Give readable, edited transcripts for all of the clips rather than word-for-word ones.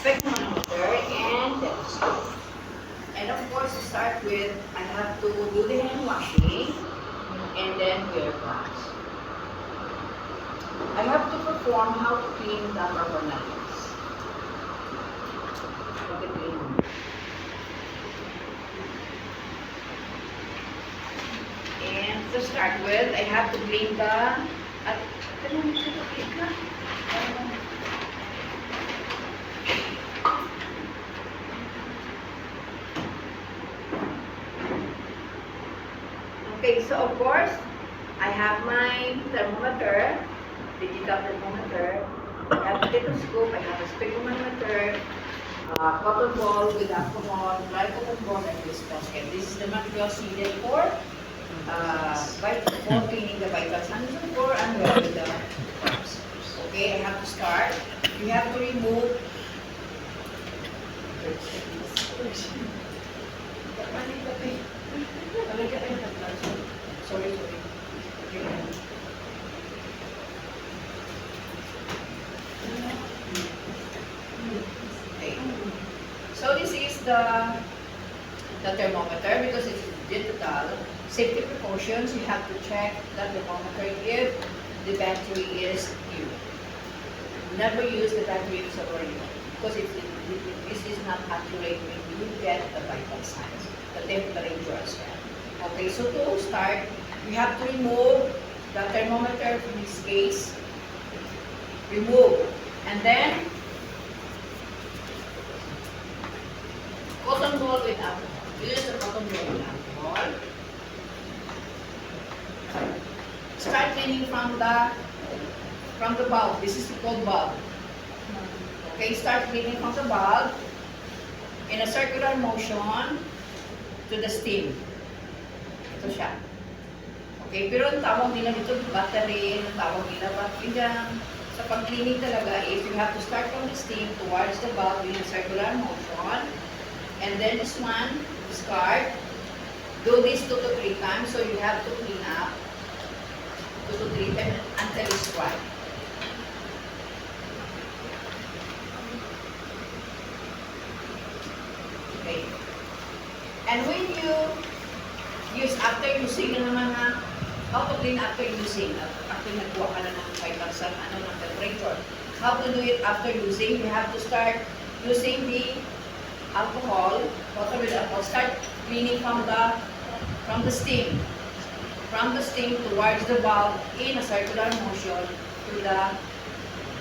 spectrometer and stethoscope. And of course, to start with, I have to do the hand washing and then wear gloves. I have to perform how to clean the rubber knuckles. Okay, clean. And to start with, I have to clean the okay, so of course, I have my thermometer, digital thermometer, I have a stethoscope, I have a speedometer, cotton ball with alcohol, dry cotton ball, and this basket. This is the materials needed for cleaning the vital signs for and wearing the gloves. Okay, I have to start. You have to remove. Sorry. Okay. So this is the thermometer because it's digital. Safety precautions, you have to check the thermometer if the battery is new. Never use the battery is already because this is not accurate when you get the vital signs, the temperature as well. Okay, so to start, we have to remove the thermometer from its case. Remove. And then, cotton ball with alcohol. Use the cotton ball with alcohol. Start cleaning from the bulb. This is called bulb. Okay, start cleaning from the bulb in a circular motion to the stem. Ito siya. Okay, pero ang tawag nila dito battery, ang tawag nila battery dyan. Sa pag-cleaning talaga is you have to start from the stem towards the bulb in a circular motion. And then this one, discard. Do this 2 to 3 times, so you have to clean up 2 to 3 times until it's dry. Okay. And when you use after using na naman na how to clean after using, after nagkuha ka na ng vital sign, ng temperature. How to do it after using, you have to start using the alcohol, water with alcohol, start cleaning from the stem. From the stem towards the bulb in a circular motion to the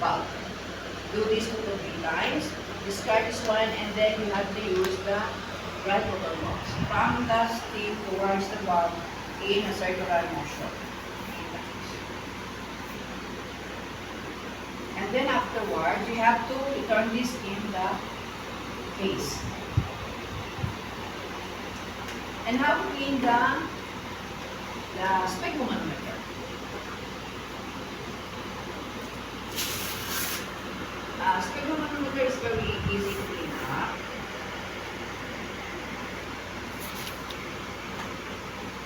bulb. Do this 2 to 3 times. Discard this one and then you have to use the dry cotton box. From the stem towards the bulb in a circular motion. And then afterwards, you have to return this in the case. And how to clean the speedometer. Speedometer is very easy to clean up.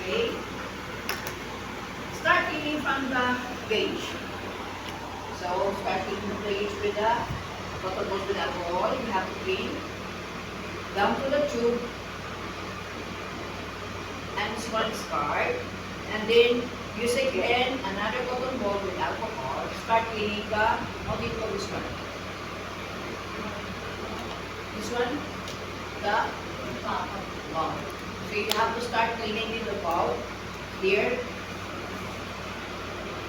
Okay. Start cleaning from the gauge. So start cleaning the gauge with the cotton ball with alcohol. You have to clean down to the tube. And this one is card. And then, use again another cotton ball with alcohol. Start cleaning the, how do you call this one? This one? The bulb. So you have to start cleaning with the bulb here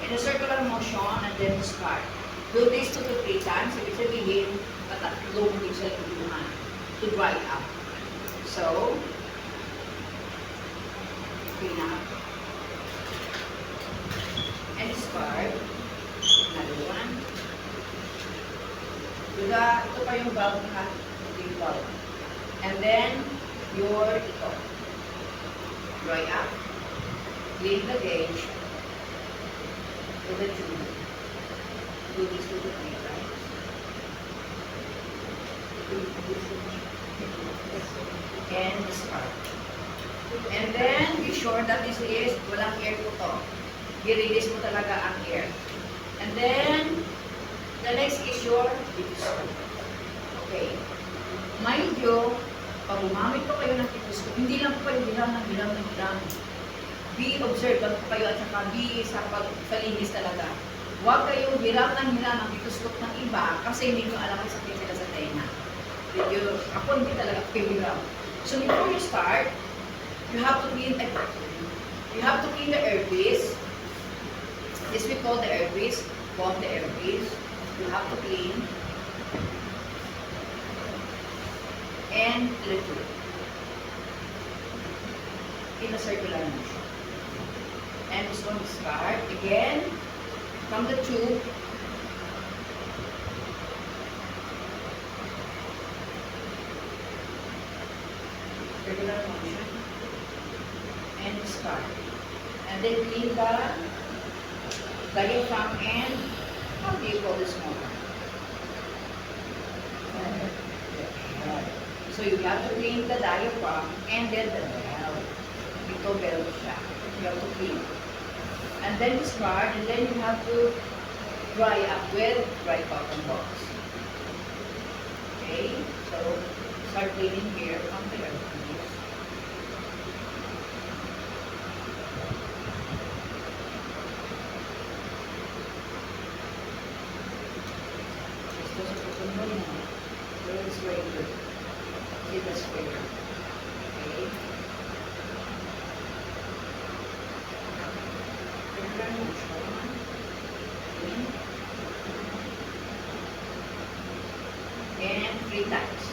in a circular motion and then start. Do this 2 to 3 times. Ibig sabihin, patatlong din sa luluhan to dry up. So, clean up. And discard. Another one. Ito pa yung bulb ha. Ito yung bulb. And then, ito. Dry up. Clean the gauge. To the tube. Do this 2 to 3 times. And discard. And then, be sure that this is walang air po to. I-release mo talaga ang air. And then, the next is your stethoscope. Okay. Mind you, pag gumamit po kayo ng stethoscope, hindi lang po kayo hiram. Be observant po kayo at saka be sa pagpalinis talaga. Huwag kayong hiram ng stethoscope ng iba kasi hindi nyo alam kung sakit sila sa tenga. Ako hindi talaga kayo hiram. So before you start, you have to clean the airpiece. This we call the airpiece. Comb the airpiece. You have to clean and liquid in a circular motion. And it's going to start again from the tube. Circular motion. And start. And then clean the diaphragm and how do you call this motor? So you have to clean the diaphragm and then the valve. Ito valve siya. You have to clean. And then discard, and then you have to dry up with dry cotton balls. Okay? So start cleaning here from the airpiece. Ito sa tutunan mo. So it's very good. See the square. Okay. And 3 times.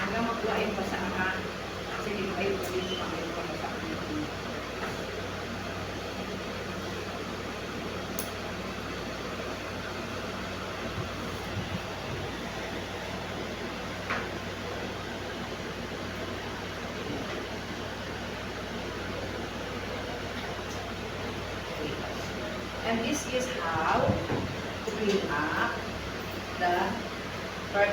Hanggang magkuhain pa sa akin. Kasi hindi kayo pwede kumain pa sa akin. And this is how to clean up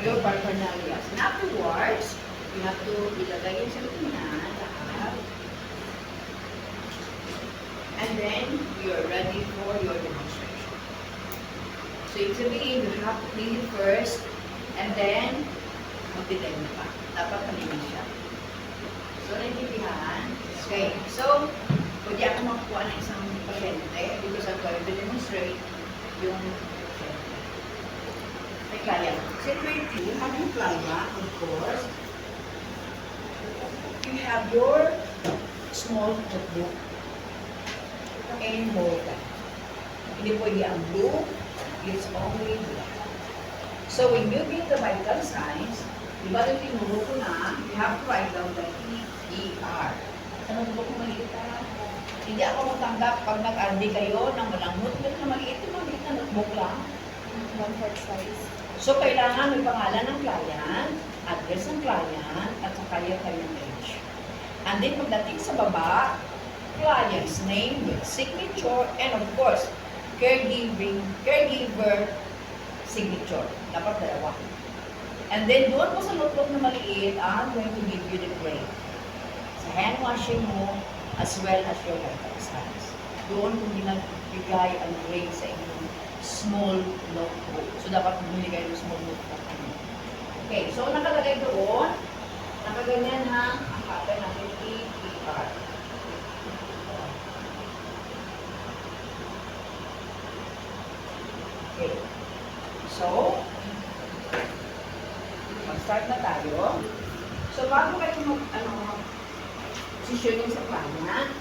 your paraphernalia. And afterwards, you have to ilagay yung salutinan lahat. And then, you are ready for your demonstration. So, ibig sabihin, you have to clean it first, and then, magdidemo pa. Dapat palinis siya. So, naintindihan? Okay. So, pwede ako makakuha ng isang pasyente because I'm going to demonstrate yung may client. Secretly, you have your client, of course. You have your small notebook and molder. Hindi pwede ang blue, it's only black. So when you get the vital signs, diba yung tinuro ko na, you have to write down the E-E-R. Sa notebook mo maliit na. Hindi ako matanggap pag nag-RD kayo ng walang notebook na maliit, yung maliit na notebook lang. 1/4 size. So, kailangan may pangalan ng client, address ng client, at saka yung kanyang age. And then, pagdating sa baba, client's name with signature, and of course, caregiver signature. Dapat dalawa. And then, doon po sa notebook na maliit, I'm going to give you the grade. Sa hand washing mo, as well as your vital signs. Doon kung ginagigay ang grade sa inyong small notebook. So, dapat bumili kayo ng small notebook. Okay, so nakalagay doon, nakaganyan ha, ang pattern natin E-E-R. Okay. So, mag-start na tayo. So, bago kayo positioning sa client,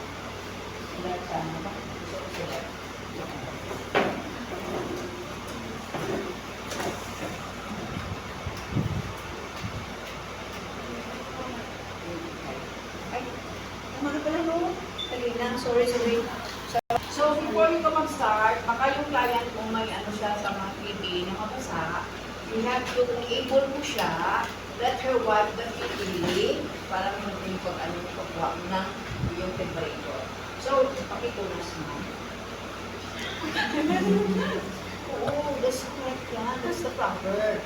left hand ba? So, left. Ay, ano pala no? Talina, sorry. So, before you go mag-start, baka yung client mo may ano siya sa mga TB, nakabasa, you have to, kung able mo siya, let her wipe the TB para mag-think of ano yung pagkuha ng yung temperature. So, pakitunas mo. Oo, that's correct yan. That's the proper.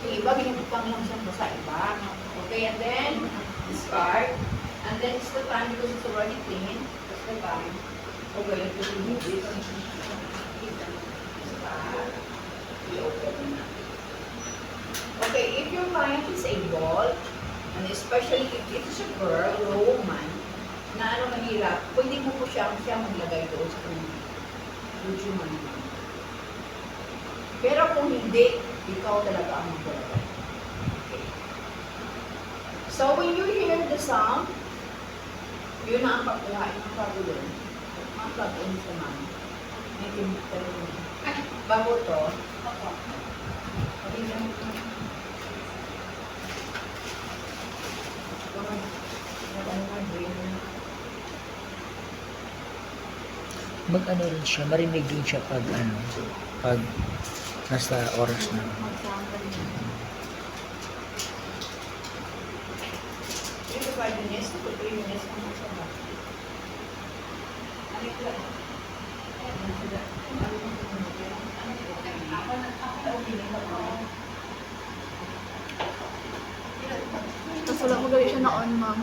Iba, ginagupang lang siyang basa iba. Okay, and then, discard. And then, it's the time because it's already clean. That's the time. Okay, to remove this. Discard. client is able, and especially if it is a girl or a woman, na ano mahirap, pwede mo po siya maglagay doon sa kanyang resume. Pero kung hindi, ikaw talaga ang maglalagay. Okay. So when you hear the sound, yun na ang pagkuhain ng pagulong. Mga plug-in sa mami. May chemical yun. Bago to, Mag-ano rin siya, marinig din siya pag ano, pag nasa oras na. Tapos wala mo gawin siya na on, ma'am.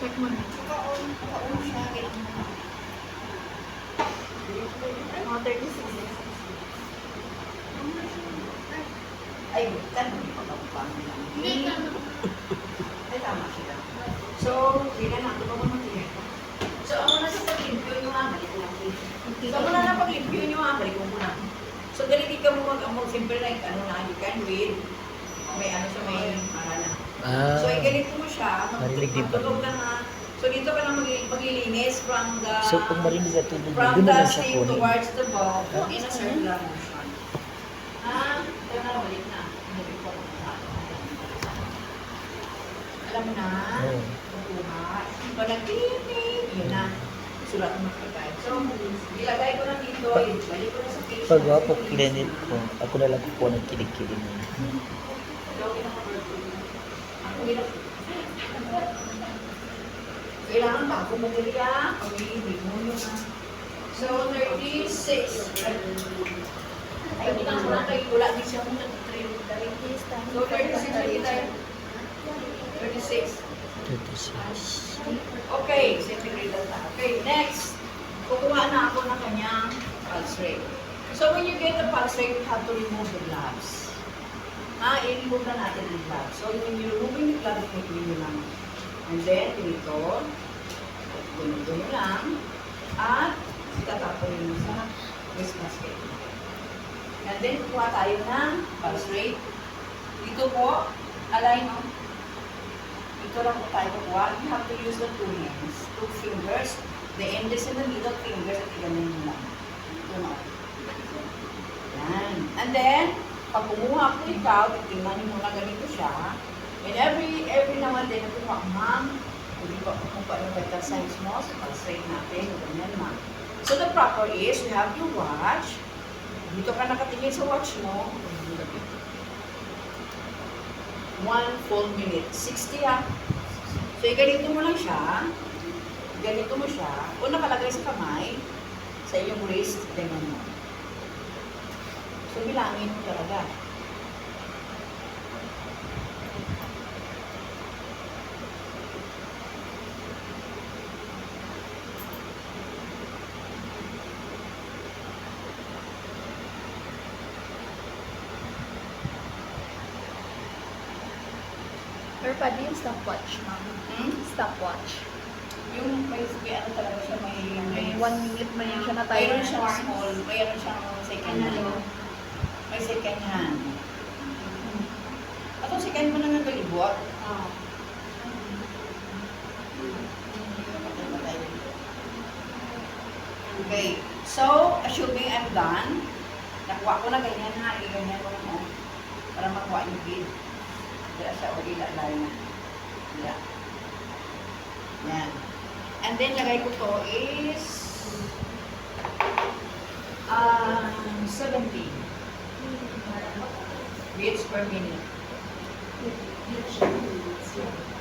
Check mo na. Mga 36. Ay, tanong ko pa pa. Ay, tama sila. So, sila na, ito pa mamatiyan. So, ang muna sa pag-limpyo yung mga balik ko lang. So, muna na pag-limpyo yung mga balik ko muna. So, ganiti ka mo mag-amog, simple like, ano na, you can read. May ano siya, may marana. So, ganito mo siya, Marinig din pa. magtulog na na. So, dito ka na maglilinis from the So kung marinig na tubig, from doon the na lang siya stem kunin. towards the bow in a circular motion. Ito na, balik na. Alam mo na? Oo. Buhat. Pag nag-tinig, yun na. Sulat mo magkagay. So, ilagay ko na dito, balik ko na sa case. Pag po kilinit ko, ako na lang po ng kilig-kilig niya. Kailangan ba ako madaliya? Pag-iibig mo yun na. So, 36. Ay, kita ko lang kayo. Wala din siya muna. So, 36 lagi tayo. 36. 36. Okay, centigrade na. Okay, next. Kukuha na ako ng kanyang pulse rate. So, when you get the pulse rate, you have to remove the gloves. I-remove na natin ang gloves. So, when you remove the gloves, i-clean nyo lang. And then, ganito, nyo lang, at itatapon nyo sa waste basket. And then, kuha tayo ng pulse rate. Dito po, align mo. Dito lang po tayo kuha. You have to use the two fingers, the index and the middle fingers, at iganin mo lang. Ito na. Yan. And then, pag kumuha po ikaw, titingnan mo na ganito siya. And every now and then, kung ma'am, hindi pa kung paano vital signs mo, so pag-straight natin, ganyan ma'am. So the proper is, you have your watch. Dito ka nakatingin sa watch mo. 1 full minute. 60 ha. So, ganito mo lang siya. Ganito mo siya. O nakalagay sa kamay, sa iyong wrist, tingnan mo. So, bilangin mo talaga. Pero pwede yung stopwatch, ma'am. Stopwatch. Yung may ano talaga siya, May 1 minute man yun siya na tayo. mayroon siyang small, mayroon siyang second hand. May second hand. Atong second mo na nga galibot. Okay. So, assuming I'm done, nakuha ko na ganyan ha, ganyan ko lang para makuha yung bid. Dila siya o dila na. Dila. Yan. And then, lagay ko to is 70 beats per minute.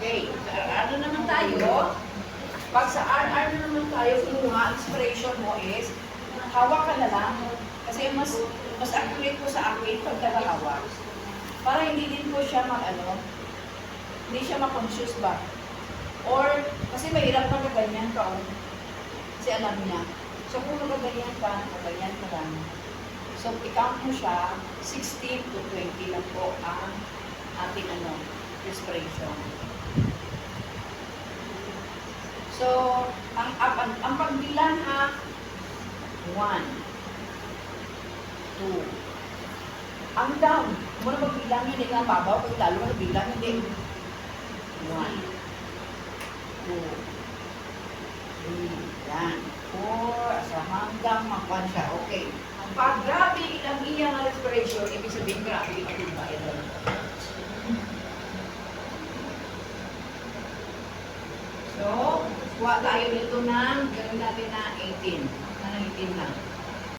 Okay. Ano naman tayo? Pag sa RR na naman tayo, kumuha, inspiration mo is, hawak ka na lang. Kasi mas accurate po sa akin pag nakahawak. Para hindi din po siya hindi siya ma-conscious ba? Or, kasi mahirap na kaganyan ka. Kasi alam niya. So, kung nagaganyan ka lang. So, i-count mo siya, 16 to 20 lang po ang ating respiration. So, ang pagbilang ha, 1, 2. Ang down, kung mo na magbilang yun, hindi nga babaw, kung lalo mo na bilang, hindi. 1, 2, 3, yan. 4, asa hanggang makuha siya. Okay. Pag grabe ilang iyang respiration, ibig sabihin grabe ang timbay. So, kuha tayo nito ng, gawin natin na 18. Na 18 lang.